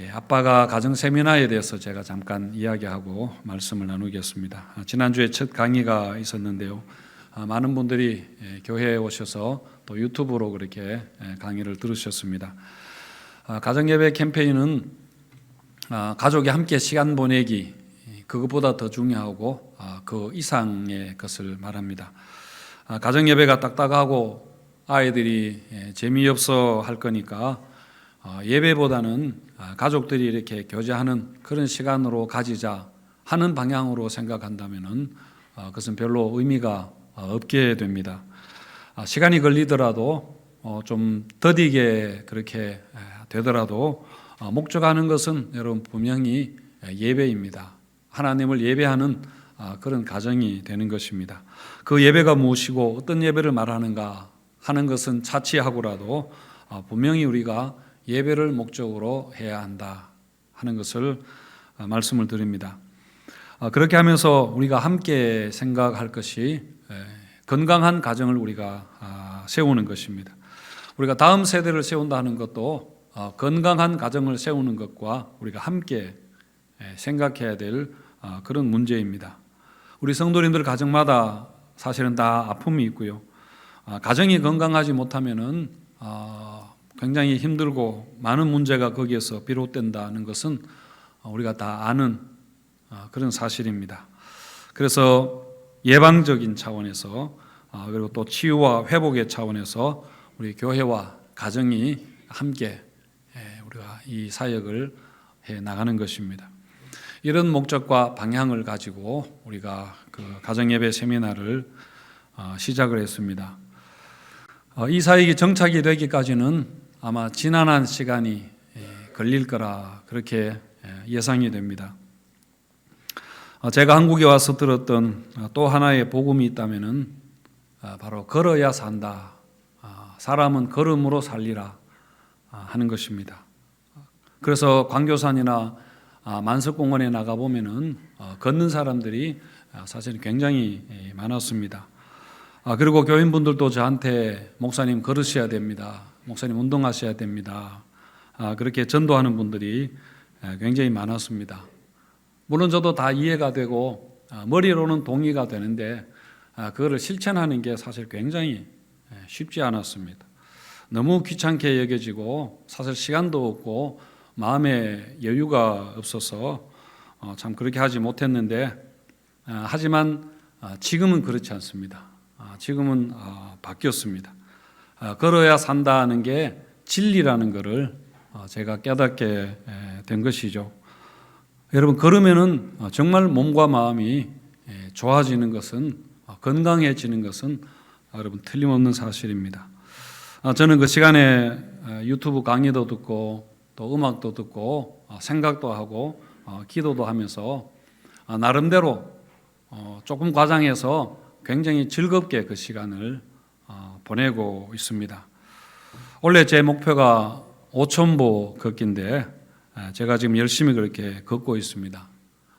아빠가 가정 세미나에 대해서 제가 잠깐 이야기하고 말씀을 나누겠습니다. 지난주에 첫 강의가 있었는데요. 많은 분들이 교회에 오셔서 또 유튜브로 그렇게 강의를 들으셨습니다. 가정예배 캠페인은 가족이 함께 시간 보내기, 그것보다 더 중요하고 그 이상의 것을 말합니다. 가정예배가 딱딱하고 아이들이 재미없어 할 거니까 예배보다는 가족들이 이렇게 교제하는 그런 시간으로 가지자 하는 방향으로 생각한다면은 그것은 별로 의미가 없게 됩니다. 시간이 걸리더라도 좀 더디게 그렇게 되더라도 목적하는 것은 여러분 분명히 예배입니다. 하나님을 예배하는 그런 가정이 되는 것입니다. 그 예배가 무엇이고 어떤 예배를 말하는가 하는 것은 차치하고라도 분명히 우리가 예배를 목적으로 해야 한다 하는 것을 말씀을 드립니다. 그렇게 하면서 우리가 함께 생각할 것이 건강한 가정을 우리가 세우는 것입니다. 우리가 다음 세대를 세운다는 것도 건강한 가정을 세우는 것과 우리가 함께 생각해야 될 그런 문제입니다. 우리 성도님들 가정마다 사실은 다 아픔이 있고요. 가정이 건강하지 못하면은 굉장히 힘들고 많은 문제가 거기에서 비롯된다는 것은 우리가 다 아는 그런 사실입니다. 그래서 예방적인 차원에서 그리고 또 치유와 회복의 차원에서 우리 교회와 가정이 함께 우리가 이 사역을 해 나가는 것입니다. 이런 목적과 방향을 가지고 우리가 그 가정예배 세미나를 시작을 했습니다. 이 사역이 정착이 되기까지는 아마 지난한 시간이 걸릴 거라 그렇게 예상이 됩니다. 제가 한국에 와서 들었던 또 하나의 복음이 있다면은 바로 걸어야 산다. 사람은 걸음으로 살리라 하는 것입니다. 그래서 광교산이나 만석공원에 나가 보면은 걷는 사람들이 사실 굉장히 많았습니다. 그리고 교인분들도 저한테 목사님 걸으셔야 됩니다. 목사님 운동하셔야 됩니다. 그렇게 전도하는 분들이 굉장히 많았습니다. 물론 저도 다 이해가 되고 머리로는 동의가 되는데 그거를 실천하는 게 사실 굉장히 쉽지 않았습니다. 너무 귀찮게 여겨지고 사실 시간도 없고 마음에 여유가 없어서 참 그렇게 하지 못했는데 하지만 지금은 그렇지 않습니다. 지금은 바뀌었습니다. 걸어야 산다는 게 진리라는 것을 제가 깨닫게 된 것이죠. 여러분 걸으면은 정말 몸과 마음이 좋아지는 것은 건강해지는 것은 여러분 틀림없는 사실입니다. 저는 그 시간에 유튜브 강의도 듣고 또 음악도 듣고 생각도 하고 기도도 하면서 나름대로 조금 과장해서 굉장히 즐겁게 그 시간을 보내고 있습니다. 원래 제 목표가 5,000보 걷기인데 제가 지금 열심히 그렇게 걷고 있습니다.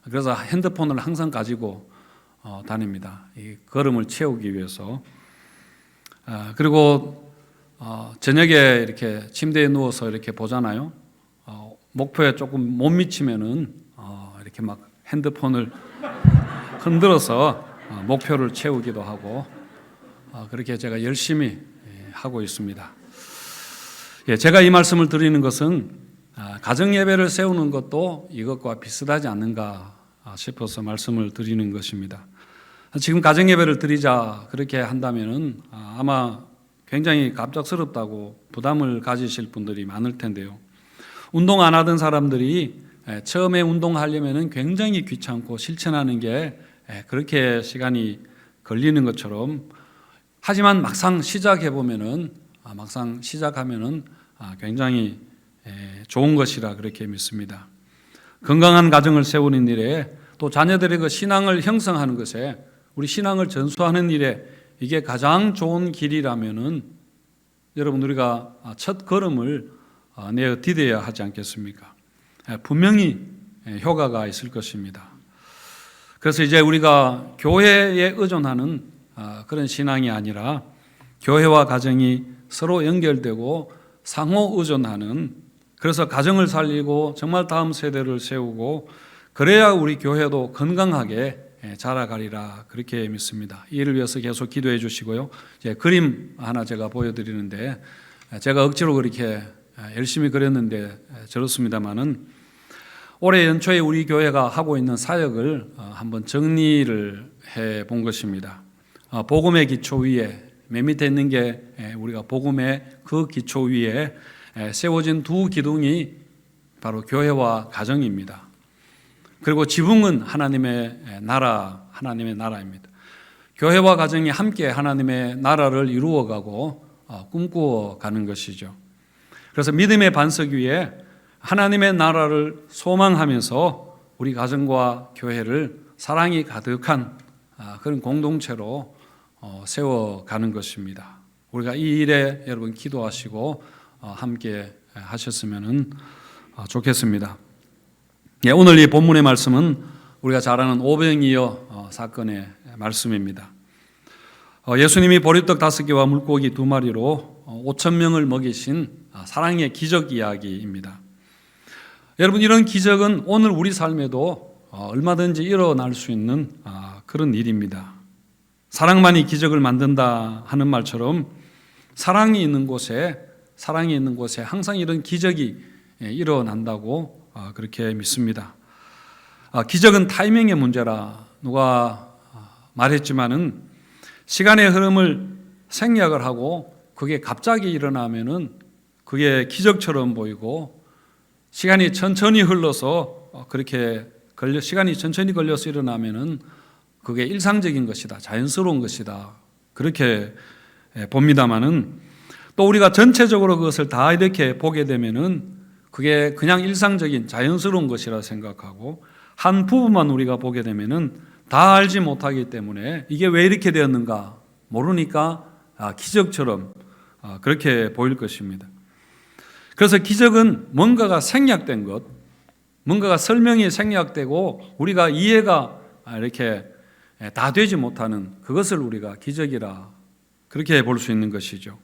그래서 핸드폰을 항상 가지고 다닙니다. 이 걸음을 채우기 위해서. 그리고 저녁에 이렇게 침대에 누워서 이렇게 보잖아요. 목표에 조금 못 미치면은 이렇게 막 핸드폰을 흔들어서 목표를 채우기도 하고 그렇게 제가 열심히 하고 있습니다. 제가 이 말씀을 드리는 것은 가정예배를 세우는 것도 이것과 비슷하지 않는가 싶어서 말씀을 드리는 것입니다. 지금 가정예배를 드리자 그렇게 한다면은 아마 굉장히 갑작스럽다고 부담을 가지실 분들이 많을 텐데요. 운동 안 하던 사람들이 처음에 운동하려면은 굉장히 귀찮고 실천하는 게 그렇게 시간이 걸리는 것처럼 하지만 막상 시작하면은 굉장히 좋은 것이라 그렇게 믿습니다. 건강한 가정을 세우는 일에 또 자녀들의 그 신앙을 형성하는 것에 우리 신앙을 전수하는 일에 이게 가장 좋은 길이라면은 여러분 우리가 첫 걸음을 내어 디뎌야 하지 않겠습니까? 분명히 효과가 있을 것입니다. 그래서 이제 우리가 교회에 의존하는 그런 신앙이 아니라 교회와 가정이 서로 연결되고 상호 의존하는 그래서 가정을 살리고 정말 다음 세대를 세우고 그래야 우리 교회도 건강하게 자라가리라 그렇게 믿습니다. 이를 위해서 계속 기도해 주시고요. 이제 그림 하나 제가 보여드리는데 제가 억지로 그렇게 열심히 그렸는데 저렇습니다만은 올해 연초에 우리 교회가 하고 있는 사역을 한번 정리를 해 본 것입니다. 복음의 기초 위에 맨 밑에 있는 게 우리가 복음의 그 기초 위에 세워진 두 기둥이 바로 교회와 가정입니다. 그리고 지붕은 하나님의 나라입니다. 교회와 가정이 함께 하나님의 나라를 이루어가고 꿈꾸어가는 것이죠. 그래서 믿음의 반석 위에 하나님의 나라를 소망하면서 우리 가정과 교회를 사랑이 가득한 그런 공동체로 세워가는 것입니다. 우리가 이 일에 여러분 기도하시고 함께 하셨으면 좋겠습니다. 오늘 이 본문의 말씀은 우리가 잘 아는 오병이어 사건의 말씀입니다. 예수님이 보리떡 5개와 물고기 2마리로 5,000명을 먹이신 사랑의 기적 이야기입니다. 여러분, 이런 기적은 오늘 우리 삶에도 얼마든지 일어날 수 있는 그런 일입니다. 사랑만이 기적을 만든다 하는 말처럼 사랑이 있는 곳에 항상 이런 기적이 일어난다고 그렇게 믿습니다. 기적은 타이밍의 문제라 누가 말했지만은 시간의 흐름을 생략을 하고 그게 갑자기 일어나면은 그게 기적처럼 보이고 시간이 천천히 흘러서 시간이 천천히 걸려서 일어나면은 그게 일상적인 것이다, 자연스러운 것이다 그렇게 봅니다만은 또 우리가 전체적으로 그것을 다 이렇게 보게 되면은 그게 그냥 일상적인 자연스러운 것이라 생각하고 한 부분만 우리가 보게 되면은 다 알지 못하기 때문에 이게 왜 이렇게 되었는가 모르니까 기적처럼 그렇게 보일 것입니다. 그래서 기적은 뭔가가 생략된 것, 뭔가가 설명이 생략되고 우리가 이해가 이렇게 다 되지 못하는 그것을 우리가 기적이라 그렇게 볼 수 있는 것이죠.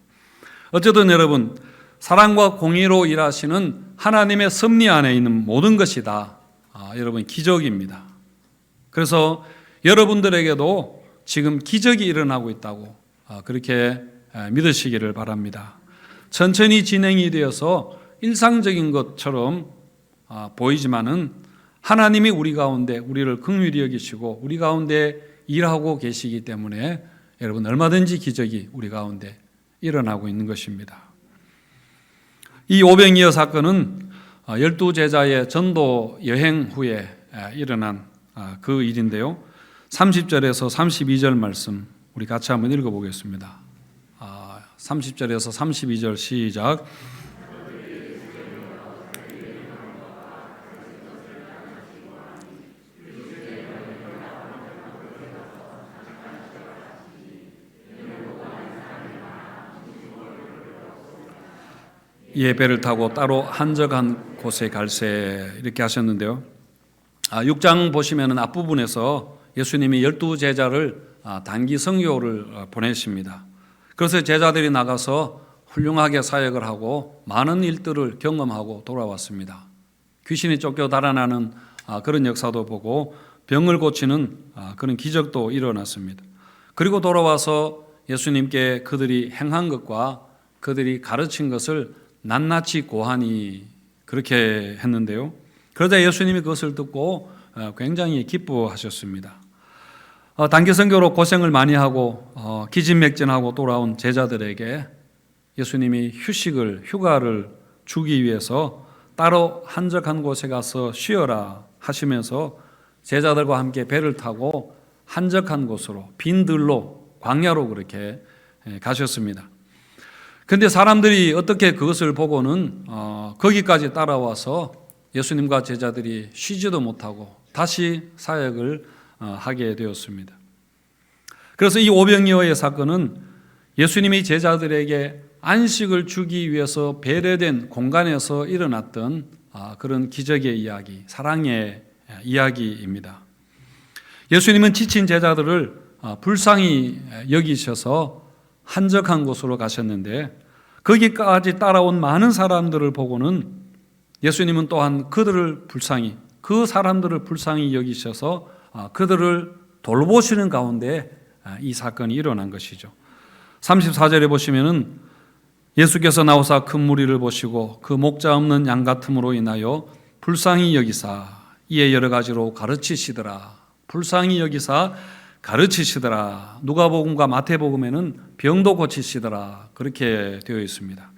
어쨌든 여러분, 사랑과 공의로 일하시는 하나님의 섭리 안에 있는 모든 것이 다 여러분 기적입니다. 그래서 여러분들에게도 지금 기적이 일어나고 있다고 그렇게 믿으시기를 바랍니다. 천천히 진행이 되어서 일상적인 것처럼 보이지만은 하나님이 우리 가운데 우리를 긍휼히 여기시고 우리 가운데 일하고 계시기 때문에 여러분 얼마든지 기적이 우리 가운데 일어나고 있는 것입니다. 이 오병이어 사건은 12제자의 전도 여행 후에 일어난 그 일인데요. 30절에서 32절 말씀 우리 같이 한번 읽어보겠습니다. 30절에서 32절 시작. 이에 배를 타고 따로 한적한 곳에 갈새 이렇게 하셨는데요. 6장 보시면 앞부분에서 예수님이 12제자를 단기 선교를 보내십니다. 그래서 제자들이 나가서 훌륭하게 사역을 하고 많은 일들을 경험하고 돌아왔습니다. 귀신이 쫓겨 달아나는 그런 역사도 보고 병을 고치는 그런 기적도 일어났습니다. 그리고 돌아와서 예수님께 그들이 행한 것과 그들이 가르친 것을 낱낱이 고하니 그렇게 했는데요. 그러자 예수님이 그것을 듣고 굉장히 기뻐하셨습니다. 단기 선교로 고생을 많이 하고 기진맥진하고 돌아온 제자들에게 예수님이 휴가를 주기 위해서 따로 한적한 곳에 가서 쉬어라 하시면서 제자들과 함께 배를 타고 한적한 곳으로 빈들로 광야로 그렇게 가셨습니다. 그런데 사람들이 어떻게 그것을 보고는 거기까지 따라와서 예수님과 제자들이 쉬지도 못하고 다시 사역을 하게 되었습니다. 그래서 이 오병이어의 사건은 예수님이 제자들에게 안식을 주기 위해서 배려된 공간에서 일어났던 그런 기적의 이야기, 사랑의 이야기입니다. 예수님은 지친 제자들을 불쌍히 여기셔서 한적한 곳으로 가셨는데 거기까지 따라온 많은 사람들을 보고는 예수님은 또한 그들을 불쌍히, 그 사람들을 불쌍히 여기셔서 그들을 돌보시는 가운데 이 사건이 일어난 것이죠. 34절에 보시면은 예수께서 나오사 큰 무리를 보시고 그 목자 없는 양 같음으로 인하여 불쌍히 여기사 이에 여러 가지로 가르치시더라. 불쌍히 여기사 가르치시더라. 누가복음과 마태복음에는 병도 고치시더라. 그렇게 되어 있습니다.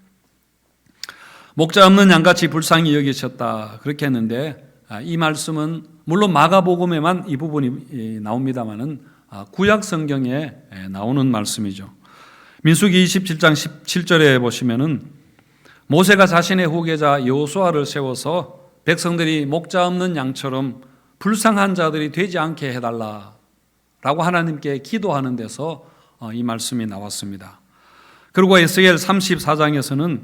목자 없는 양같이 불쌍히 여기셨다. 그렇게 했는데 이 말씀은 물론 마가복음에만 이 부분이 나옵니다마는 구약 성경에 나오는 말씀이죠. 민수기 27장 17절에 보시면은 모세가 자신의 후계자 여호수아를 세워서 백성들이 목자 없는 양처럼 불쌍한 자들이 되지 않게 해달라라고 하나님께 기도하는 데서 이 말씀이 나왔습니다. 그리고 에스겔 34장에서는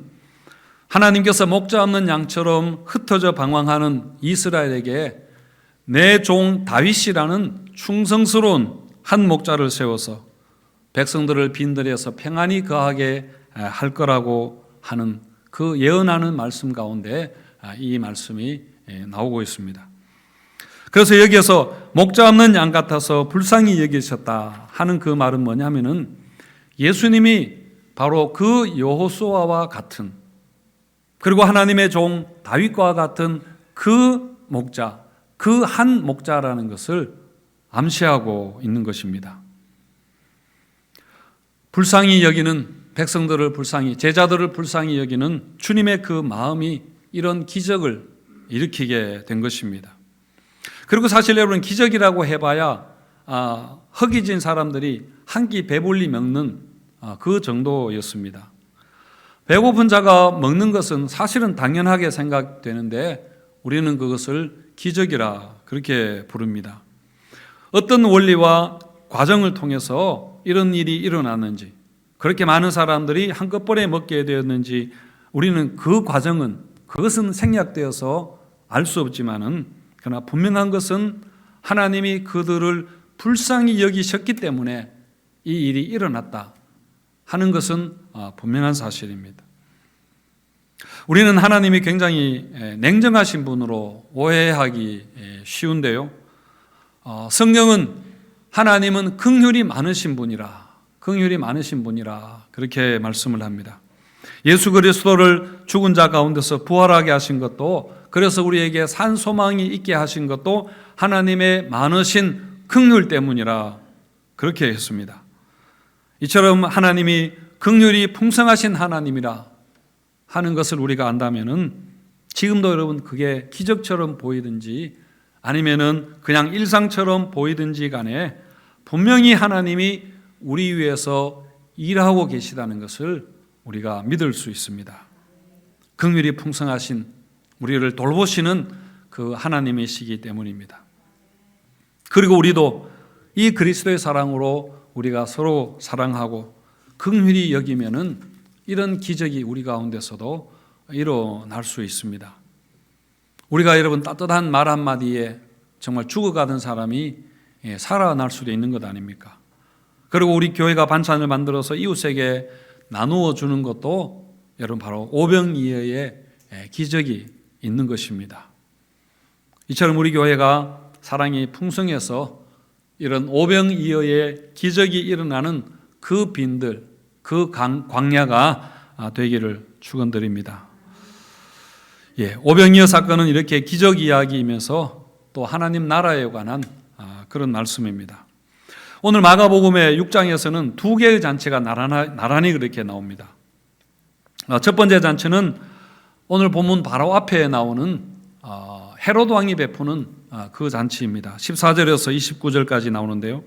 하나님께서 목자 없는 양처럼 흩어져 방황하는 이스라엘에게 내 종 다윗이라는 충성스러운 한 목자를 세워서 백성들을 빈들에서 평안히 거하게 할 거라고 하는 그 예언하는 말씀 가운데 이 말씀이 나오고 있습니다. 그래서 여기에서 목자 없는 양 같아서 불쌍히 여기셨다 하는 그 말은 뭐냐면은 예수님이 바로 그 여호수아와 같은, 그리고 하나님의 종 다윗과 같은 그 목자, 그 한 목자라는 것을 암시하고 있는 것입니다. 불쌍히 여기는 백성들을 불쌍히, 제자들을 불쌍히 여기는 주님의 그 마음이 이런 기적을 일으키게 된 것입니다. 그리고 사실 여러분, 기적이라고 해봐야 허기진 사람들이 한 끼 배불리 먹는 그 정도였습니다. 배고픈 자가 먹는 것은 사실은 당연하게 생각되는데 우리는 그것을 기적이라 그렇게 부릅니다. 어떤 원리와 과정을 통해서 이런 일이 일어났는지, 그렇게 많은 사람들이 한꺼번에 먹게 되었는지 우리는 그 과정은, 그것은 생략되어서 알 수 없지만은, 그러나 분명한 것은 하나님이 그들을 불쌍히 여기셨기 때문에 이 일이 일어났다 하는 것은 분명한 사실입니다. 우리는 하나님이 굉장히 냉정하신 분으로 오해하기 쉬운데요. 성경은 하나님은 긍휼이 많으신 분이라, 긍휼이 많으신 분이라 그렇게 말씀을 합니다. 예수 그리스도를 죽은 자 가운데서 부활하게 하신 것도, 그래서 우리에게 산 소망이 있게 하신 것도 하나님의 많으신 긍휼 때문이라 그렇게 했습니다. 이처럼 하나님이 긍휼이 풍성하신 하나님이라 하는 것을 우리가 안다면은 지금도 여러분 그게 기적처럼 보이든지 아니면은 그냥 일상처럼 보이든지 간에 분명히 하나님이 우리 위해서 일하고 계시다는 것을 우리가 믿을 수 있습니다. 긍휼이 풍성하신, 우리를 돌보시는 그 하나님이시기 때문입니다. 그리고 우리도 이 그리스도의 사랑으로 우리가 서로 사랑하고 긍휼히 여기면은 이런 기적이 우리 가운데서도 일어날 수 있습니다. 우리가 여러분 따뜻한 말 한마디에 정말 죽어가던 사람이 살아날 수도 있는 것 아닙니까? 그리고 우리 교회가 반찬을 만들어서 이웃에게 나누어 주는 것도 여러분 바로 오병이어의 기적이 있는 것입니다. 이처럼 우리 교회가 사랑이 풍성해서 이런 오병이어의 기적이 일어나는 그 빈들, 그 광야가 되기를 축원드립니다. 오병이어 사건은 이렇게 기적 이야기이면서 또 하나님 나라에 관한 그런 말씀입니다. 오늘 마가복음의 6장에서는 두 개의 잔치가 나란히 그렇게 나옵니다. 첫 번째 잔치는 오늘 본문 바로 앞에 나오는 헤로드 왕이 베푸는 그 잔치입니다. 14절에서 29절까지 나오는데요.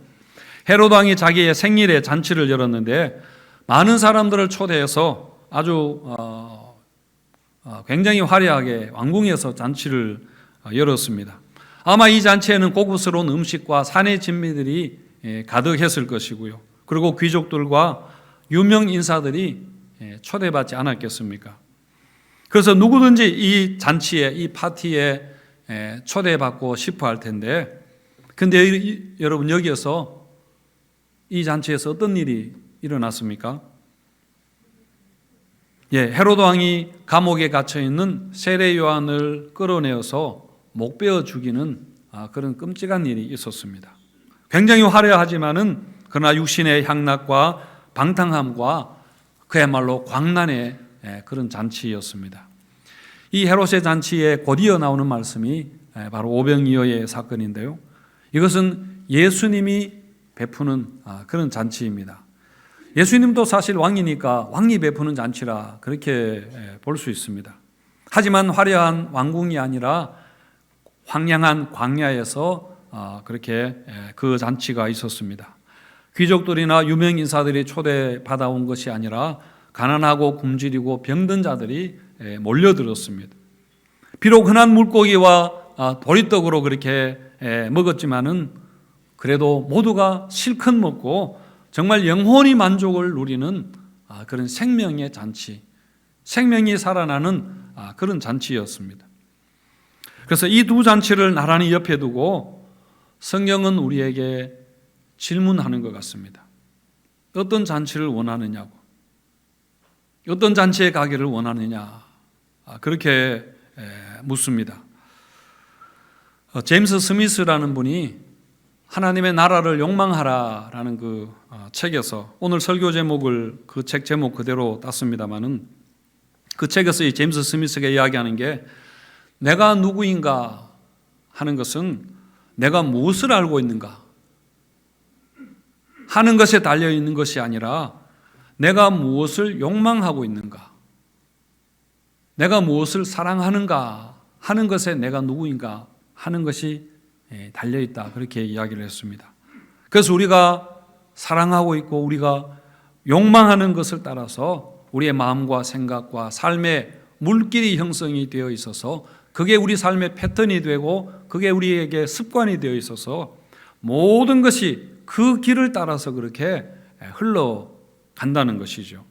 헤로드 왕이 자기의 생일에 잔치를 열었는데 많은 사람들을 초대해서 아주 굉장히 화려하게 왕궁에서 잔치를 열었습니다. 아마 이 잔치에는 고급스러운 음식과 산의 진미들이 가득했을 것이고요. 그리고 귀족들과 유명 인사들이 초대받지 않았겠습니까? 그래서 누구든지 이 잔치에, 이 파티에 초대받고 싶어 할 텐데, 근데 여러분 여기에서 이 잔치에서 어떤 일이 일어났습니까? 헤롯 왕이 감옥에 갇혀 있는 세례 요한을 끌어내어서 목 베어 죽이는 그런 끔찍한 일이 있었습니다. 굉장히 화려하지만은 그러나 육신의 향락과 방탕함과 그야말로 광란의 그런 잔치였습니다. 이 헤롯의 잔치에 곧이어 나오는 말씀이 바로 오병이어의 사건인데요. 이것은 예수님이 베푸는 그런 잔치입니다. 예수님도 사실 왕이니까 왕이 베푸는 잔치라 그렇게 볼 수 있습니다. 하지만 화려한 왕궁이 아니라 황량한 광야에서 그렇게 그 잔치가 있었습니다. 귀족들이나 유명 인사들이 초대받아온 것이 아니라 가난하고 굶주리고 병든 자들이 몰려들었습니다. 비록 흔한 물고기와 보리떡으로 그렇게 먹었지만은 그래도 모두가 실컷 먹고 정말 영혼이 만족을 누리는 그런 생명의 잔치, 생명이 살아나는 그런 잔치였습니다. 그래서 이 두 잔치를 나란히 옆에 두고 성경은 우리에게 질문하는 것 같습니다. 어떤 잔치를 원하느냐고, 어떤 잔치에 가기를 원하느냐, 그렇게 묻습니다. 제임스 스미스라는 분이 하나님의 나라를 욕망하라라는 그 책에서 오늘 설교 제목을 그 책 제목 그대로 땄습니다만은 그 책에서 이 제임스 스미스가 이야기하는 게 내가 누구인가 하는 것은 내가 무엇을 알고 있는가 하는 것에 달려 있는 것이 아니라 내가 무엇을 욕망하고 있는가, 내가 무엇을 사랑하는가 하는 것에 내가 누구인가 하는 것이 달려있다, 그렇게 이야기를 했습니다. 그래서 우리가 사랑하고 있고 우리가 욕망하는 것을 따라서 우리의 마음과 생각과 삶의 물길이 형성이 되어 있어서 그게 우리 삶의 패턴이 되고 그게 우리에게 습관이 되어 있어서 모든 것이 그 길을 따라서 그렇게 흘러간다는 것이죠.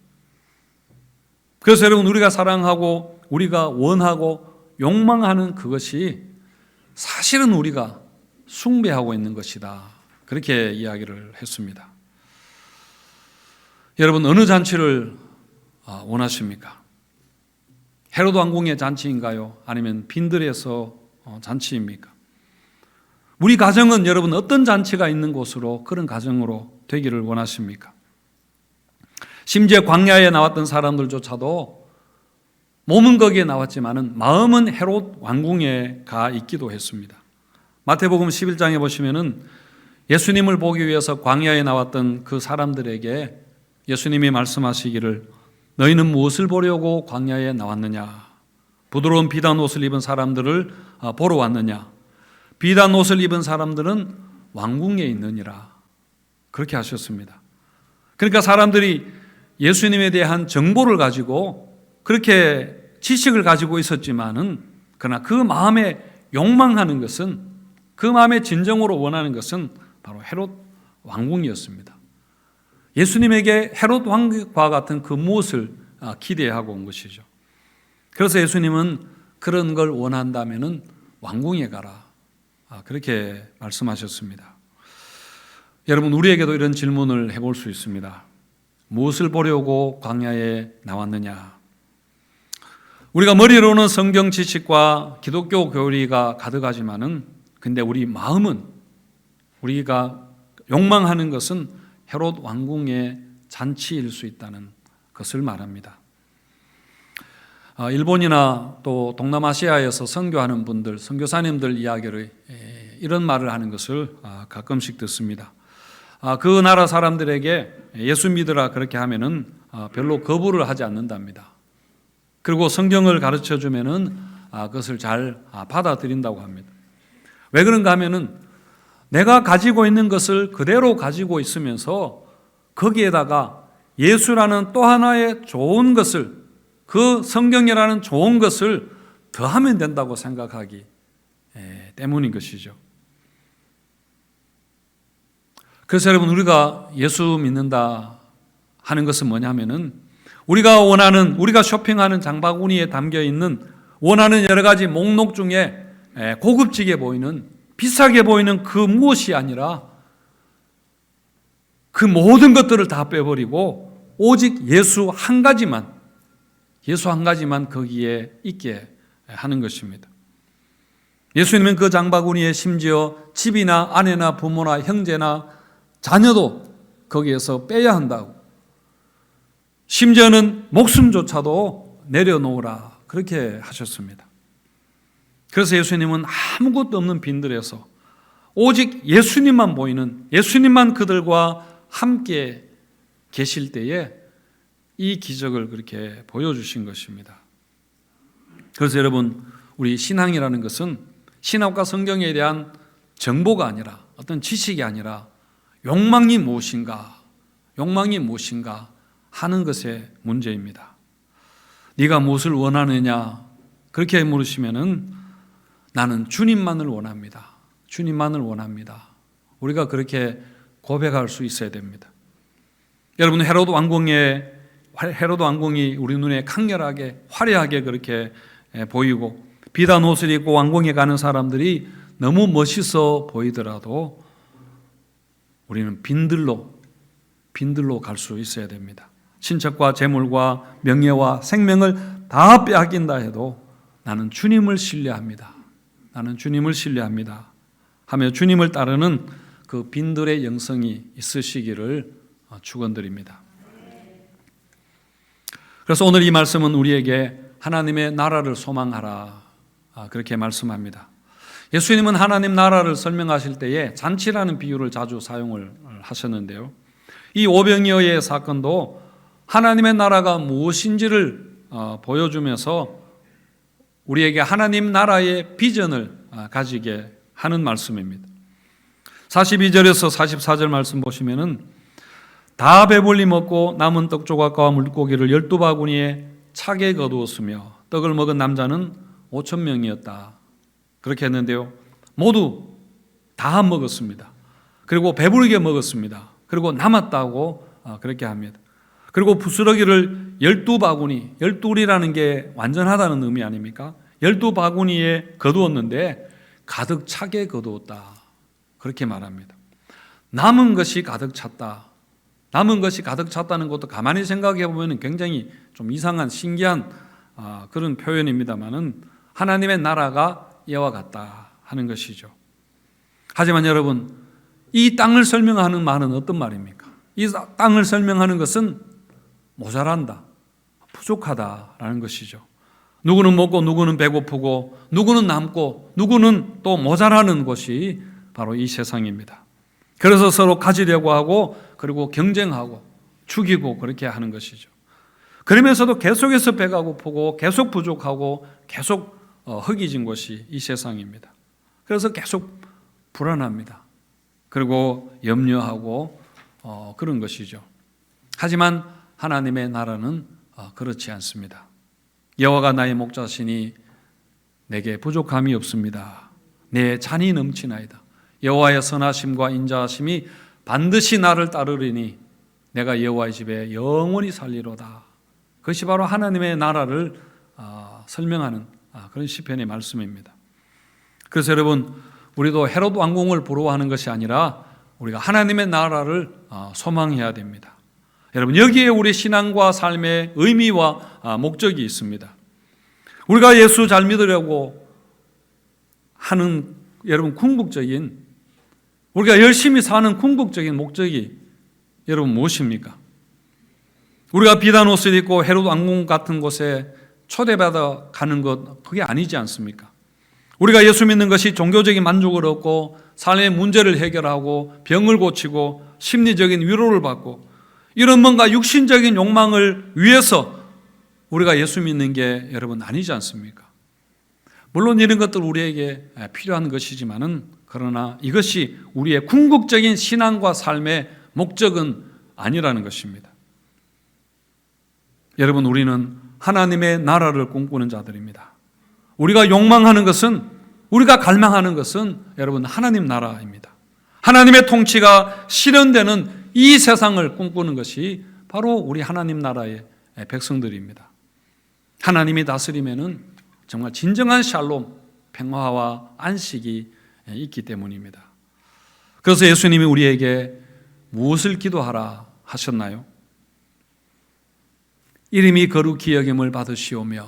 그래서 여러분, 우리가 사랑하고 우리가 원하고 욕망하는 그것이 사실은 우리가 숭배하고 있는 것이다, 그렇게 이야기를 했습니다. 여러분, 어느 잔치를 원하십니까? 헤롯 왕궁의 잔치인가요? 아니면 빈들에서 잔치입니까? 우리 가정은 여러분 어떤 잔치가 있는 곳으로, 그런 가정으로 되기를 원하십니까? 심지어 광야에 나왔던 사람들조차도 몸은 거기에 나왔지만은 마음은 헤롯 왕궁에 가 있기도 했습니다. 마태복음 11장에 보시면은 예수님을 보기 위해서 광야에 나왔던 그 사람들에게 예수님이 말씀하시기를 너희는 무엇을 보려고 광야에 나왔느냐? 부드러운 비단 옷을 입은 사람들을 보러 왔느냐? 비단 옷을 입은 사람들은 왕궁에 있느니라, 그렇게 하셨습니다. 그러니까 사람들이 예수님에 대한 정보를 가지고 그렇게 지식을 가지고 있었지만은 그러나 그 마음에 욕망하는 것은, 그 마음에 진정으로 원하는 것은 바로 헤롯 왕궁이었습니다. 예수님에게 헤롯 왕과 같은 그 무엇을 기대하고 온 것이죠. 그래서 예수님은 그런 걸 원한다면은 왕궁에 가라, 그렇게 말씀하셨습니다. 여러분, 우리에게도 이런 질문을 해볼 수 있습니다. 무엇을 보려고 광야에 나왔느냐? 우리가 머리로는 성경 지식과 기독교 교리가 가득하지만은 근데 우리 마음은, 우리가 욕망하는 것은 헤롯 왕궁의 잔치일 수 있다는 것을 말합니다. 일본이나 또 동남아시아에서 선교하는 분들, 선교사님들 이야기를 이런 말을 하는 것을 가끔씩 듣습니다. 그 나라 사람들에게 예수 믿으라 그렇게 하면은 별로 거부를 하지 않는답니다. 그리고 성경을 가르쳐 주면은 그것을 잘 받아들인다고 합니다. 왜 그런가 하면은 내가 가지고 있는 것을 그대로 가지고 있으면서 거기에다가 예수라는 또 하나의 좋은 것을, 그 성경이라는 좋은 것을 더하면 된다고 생각하기 때문인 것이죠. 그래서 여러분, 우리가 예수 믿는다 하는 것은 뭐냐면은 우리가 원하는, 우리가 쇼핑하는 장바구니에 담겨 있는 원하는 여러 가지 목록 중에 고급지게 보이는, 비싸게 보이는 그 무엇이 아니라 그 모든 것들을 다 빼버리고 오직 예수 한 가지만, 예수 한 가지만 거기에 있게 하는 것입니다. 예수님은 그 장바구니에 심지어 집이나 아내나 부모나 형제나 자녀도 거기에서 빼야 한다고, 심지어는 목숨조차도 내려놓으라 그렇게 하셨습니다. 그래서 예수님은 아무것도 없는 빈들에서 오직 예수님만 보이는, 예수님만 그들과 함께 계실 때에 이 기적을 그렇게 보여주신 것입니다. 그래서 여러분, 우리 신앙이라는 것은 신학과 성경에 대한 정보가 아니라, 어떤 지식이 아니라 욕망이 무엇인가 하는 것의 문제입니다. 네가 무엇을 원하느냐 그렇게 물으시면은 나는 주님만을 원합니다. 주님만을 원합니다. 우리가 그렇게 고백할 수 있어야 됩니다. 여러분, 헤로드 왕궁이 우리 눈에 강렬하게 화려하게 그렇게 보이고 비단 옷을 입고 왕궁에 가는 사람들이 너무 멋있어 보이더라도 우리는 빈들로 갈 수 있어야 됩니다. 친척과 재물과 명예와 생명을 다 빼앗긴다 해도 나는 주님을 신뢰합니다. 나는 주님을 신뢰합니다 하며 주님을 따르는 그 빈들의 영성이 있으시기를 축원드립니다. 그래서 오늘 이 말씀은 우리에게 하나님의 나라를 소망하라 그렇게 말씀합니다. 예수님은 하나님 나라를 설명하실 때에 잔치라는 비유를 자주 사용을 하셨는데요, 이 오병이어의 사건도 하나님의 나라가 무엇인지를 보여주면서 우리에게 하나님 나라의 비전을 가지게 하는 말씀입니다. 42절에서 44절 말씀 보시면은 다 배불리 먹고 남은 떡 조각과 물고기를 12바구니에 차게 거두었으며 떡을 먹은 남자는 5,000명이었다 그렇게 했는데요, 모두 다 먹었습니다. 그리고 배부르게 먹었습니다. 그리고 남았다고 그렇게 합니다. 그리고 부스러기를 12바구니, 12이라는 게 완전하다는 의미 아닙니까? 12바구니에 거두었는데 가득 차게 거두었다 그렇게 말합니다. 남은 것이 가득 찼다. 남은 것이 가득 찼다는 것도 가만히 생각해 보면 굉장히 좀 이상한 신기한 그런 표현입니다만은 하나님의 나라가 이와 같다 하는 것이죠. 하지만 여러분, 이 땅을 설명하는 말은 어떤 말입니까? 이 땅을 설명하는 것은 모자란다, 부족하다라는 것이죠. 누구는 먹고 누구는 배고프고 누구는 남고 누구는 또 모자라는 것이 바로 이 세상입니다. 그래서 서로 가지려고 하고 그리고 경쟁하고 죽이고 그렇게 하는 것이죠. 그러면서도 계속해서 배가 고프고 계속 부족하고 계속 허기진 것이 이 세상입니다. 그래서 계속 불안합니다. 그리고 염려하고 그런 것이죠. 하지만 하나님의 나라는 그렇지 않습니다. 여호와가 나의 목자시니 내게 부족함이 없습니다. 내 잔이 넘치나이다. 여호와의 선하심과 인자하심이 반드시 나를 따르리니 내가 여호와의 집에 영원히 살리로다. 그것이 바로 하나님의 나라를 설명하는 그런 시편의 말씀입니다. 그래서 여러분, 우리도 헤롯 왕궁을 부러워하는 것이 아니라 우리가 하나님의 나라를 소망해야 됩니다. 여러분, 여기에 우리 신앙과 삶의 의미와 목적이 있습니다. 우리가 예수 잘 믿으려고 하는 여러분 궁극적인, 우리가 열심히 사는 궁극적인 목적이 여러분 무엇입니까? 우리가 비단 옷을 입고 헤롯 왕궁 같은 곳에 초대받아 가는 것, 그게 아니지 않습니까? 우리가 예수 믿는 것이 종교적인 만족을 얻고 삶의 문제를 해결하고 병을 고치고 심리적인 위로를 받고 이런 뭔가 육신적인 욕망을 위해서 우리가 예수 믿는 게 여러분 아니지 않습니까? 물론 이런 것들 우리에게 필요한 것이지만은, 그러나 이것이 우리의 궁극적인 신앙과 삶의 목적은 아니라는 것입니다. 여러분, 우리는 하나님의 나라를 꿈꾸는 자들입니다. 우리가 욕망하는 것은, 우리가 갈망하는 것은 여러분 하나님 나라입니다. 하나님의 통치가 실현되는 이 세상을 꿈꾸는 것이 바로 우리 하나님 나라의 백성들입니다. 하나님이 다스리면은 정말 진정한 샬롬, 평화와 안식이 있기 때문입니다. 그래서 예수님이 우리에게 무엇을 기도하라 하셨나요? 이름이 거룩히 여김을 받으시오며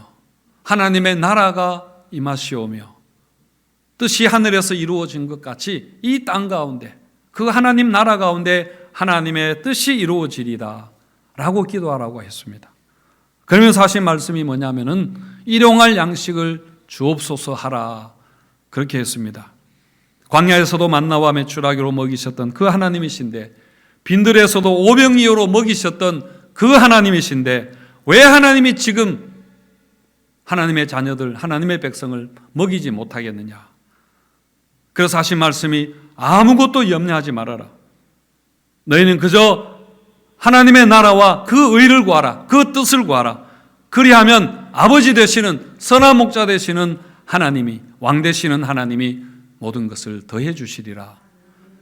하나님의 나라가 임하시오며 뜻이 하늘에서 이루어진 것 같이 이 땅 가운데 그 하나님 나라 가운데 하나님의 뜻이 이루어지리다 라고 기도하라고 했습니다. 그러면서 하신 말씀이 뭐냐면은 일용할 양식을 주옵소서 하라 그렇게 했습니다. 광야에서도 만나와 메추라기로 먹이셨던 그 하나님이신데 빈들에서도 오병이어로 먹이셨던 그 하나님이신데 왜 하나님이 지금 하나님의 자녀들, 하나님의 백성을 먹이지 못하겠느냐. 그래서 하신 말씀이 아무것도 염려하지 말아라. 너희는 그저 하나님의 나라와 그 의를 구하라. 그 뜻을 구하라. 그리하면 아버지 되시는 선한 목자 되시는 하나님이, 왕 되시는 하나님이 모든 것을 더해 주시리라.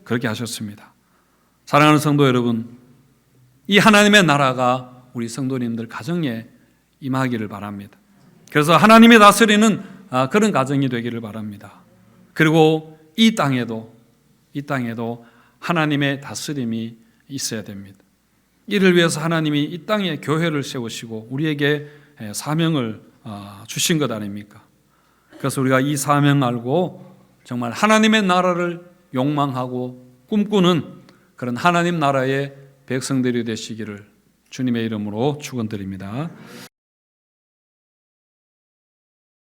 그렇게 하셨습니다. 사랑하는 성도 여러분, 이 하나님의 나라가 우리 성도님들 가정에 임하기를 바랍니다. 그래서 하나님이 다스리는 그런 가정이 되기를 바랍니다. 그리고 이 땅에도 하나님의 다스림이 있어야 됩니다. 이를 위해서 하나님이 이 땅에 교회를 세우시고 우리에게 사명을 주신 것 아닙니까? 그래서 우리가 이 사명 알고 정말 하나님의 나라를 욕망하고 꿈꾸는 그런 하나님 나라의 백성들이 되시기를 주님의 이름으로 축원드립니다.